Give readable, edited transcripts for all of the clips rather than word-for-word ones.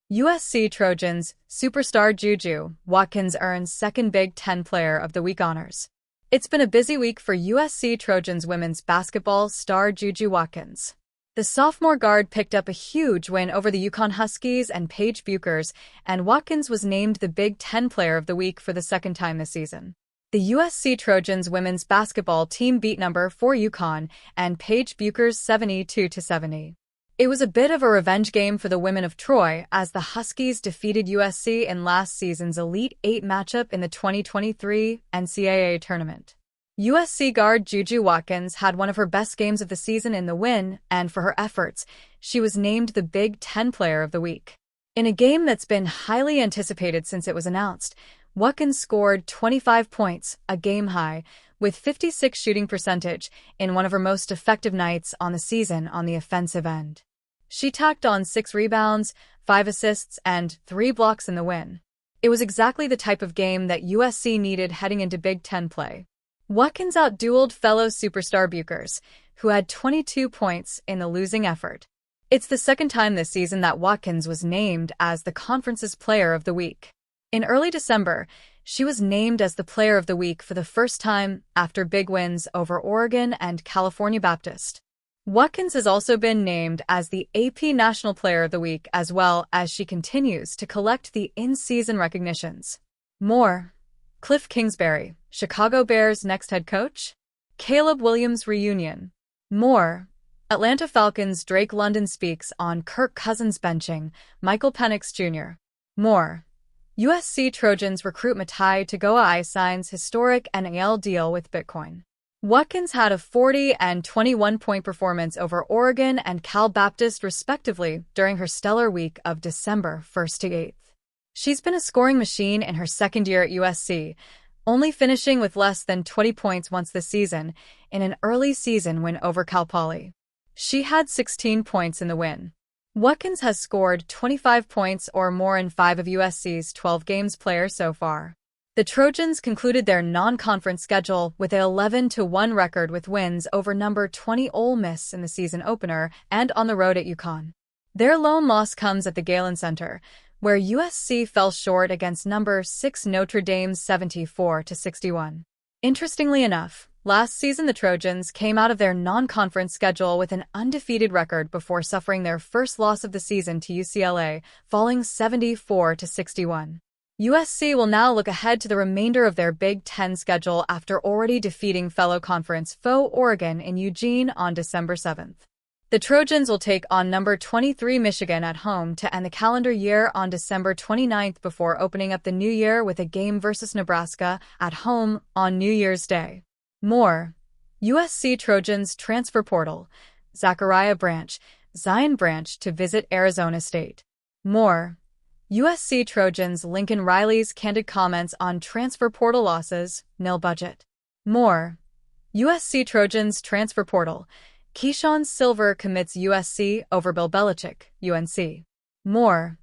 USC Trojans superstar Juju Watkins earns second Big Ten Player of the Week honors. It's been a busy week for USC Trojans women's basketball star Juju Watkins. The sophomore guard picked up a huge win over the UConn Huskies and Paige Bueckers, and Watkins was named the Big Ten Player of the Week for the second time this season. The USC Trojans women's basketball team beat number 4 UConn and Paige Bueckers 72-70. It was a bit of a revenge game for the women of Troy as the Huskies defeated USC in last season's Elite Eight matchup in the 2023 NCAA tournament. USC guard Juju Watkins had one of her best games of the season in the win, and for her efforts, she was named the Big Ten Player of the Week. In a game that's been highly anticipated since it was announced, Watkins scored 25 points, a game high, with 56 shooting percentage in one of her most effective nights on the season on the offensive end. She tacked on 6 rebounds, 5 assists, and 3 blocks in the win. It was exactly the type of game that USC needed heading into Big Ten play. Watkins outdueled fellow superstar Bueckers, who had 22 points in the losing effort. It's the second time this season that Watkins was named as the conference's Player of the Week. In early December, she was named as the Player of the Week for the first time after big wins over Oregon and California Baptist. Watkins has also been named as the AP National Player of the Week as well as she continues to collect the in-season recognitions. More. Cliff Kingsbury, Chicago Bears' next head coach? Caleb Williams reunion. More. Atlanta Falcons' Drake London speaks on Kirk Cousins benching Michael Penix Jr. More. USC Trojans recruit Matai Tagoa signs historic NIL deal with Bitcoin. Watkins had a 40 and 21-point performance over Oregon and Cal Baptist respectively during her stellar week of December 1st to 8th. She's been a scoring machine in her second year at USC, only finishing with less than 20 points once this season in an early season win over Cal Poly. She had 16 points in the win. Watkins has scored 25 points or more in 5 of USC's 12 games played so far. The Trojans concluded their non-conference schedule with an 11-1 record with wins over number 20 Ole Miss in the season opener and on the road at UConn. Their lone loss comes at the Galen Center, where USC fell short against number 6 Notre Dame 74-61. Interestingly enough, last season the Trojans came out of their non-conference schedule with an undefeated record before suffering their first loss of the season to UCLA, falling 74-61. USC will now look ahead to the remainder of their Big Ten schedule after already defeating fellow conference foe Oregon in Eugene on December 7th. The Trojans will take on number 23 Michigan at home to end the calendar year on December 29th before opening up the new year with a game versus Nebraska at home on New Year's Day. More. USC Trojans transfer portal. Zachariah Branch, Zion Branch to visit Arizona State. More. USC Trojans Lincoln Riley's candid comments on transfer portal losses, nil budget. More. USC Trojans transfer portal. Keyshawn Silver commits USC over Bill Belichick, UNC. More.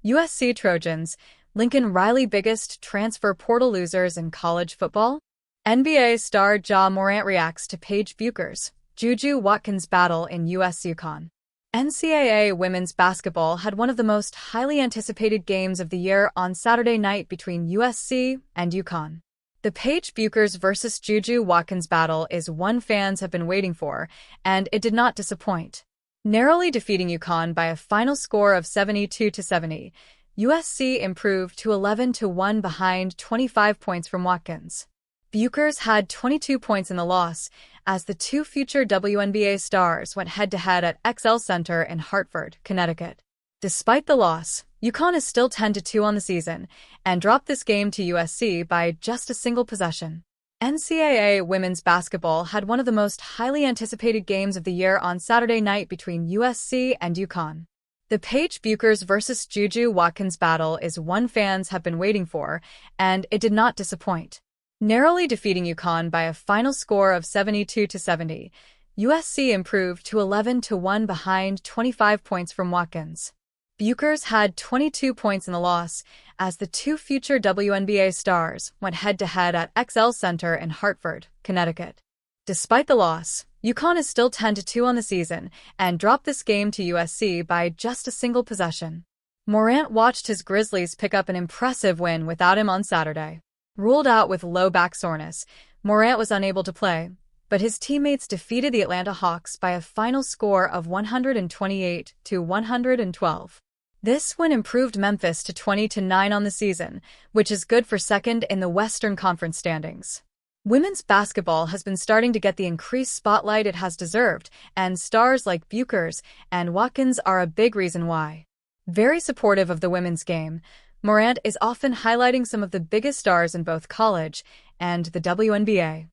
USC Trojans Lincoln Riley biggest transfer portal losers in college football? NBA star Ja Morant reacts to Paige Bueckers, Juju Watkins battle in US UConn. NCAA women's basketball had one of the most highly anticipated games of the year on Saturday night between USC and UConn. The Paige Bueckers versus Juju Watkins battle is one fans have been waiting for, and it did not disappoint. Narrowly defeating UConn by a final score of 72-70, USC improved to 11-1 behind 25 points from Watkins. Bueckers had 22 points in the loss, as the two future WNBA stars went head-to-head at XL Center in Hartford, Connecticut. Despite the loss, UConn is still 10-2 on the season, and dropped this game to USC by just a single possession. NCAA women's basketball had one of the most highly anticipated games of the year on Saturday night between USC and UConn. The Paige Bueckers versus Juju Watkins battle is one fans have been waiting for, and it did not disappoint. Narrowly defeating UConn by a final score of 72-70, USC improved to 11-1 behind 25 points from Watkins. Bueckers had 22 points in the loss, as the two future WNBA stars went head-to-head at XL Center in Hartford, Connecticut. Despite the loss, UConn is still 10-2 on the season and dropped this game to USC by just a single possession. Morant watched his Grizzlies pick up an impressive win without him on Saturday. Ruled out with low back soreness, Morant was unable to play, but his teammates defeated the Atlanta Hawks by a final score of 128-112. This win improved Memphis to 20-9 on the season, which is good for second in the Western Conference standings. Women's basketball has been starting to get the increased spotlight it has deserved, and stars like Buchers and Watkins are a big reason why. Very supportive of the women's game, Morant is often highlighting some of the biggest stars in both college and the WNBA.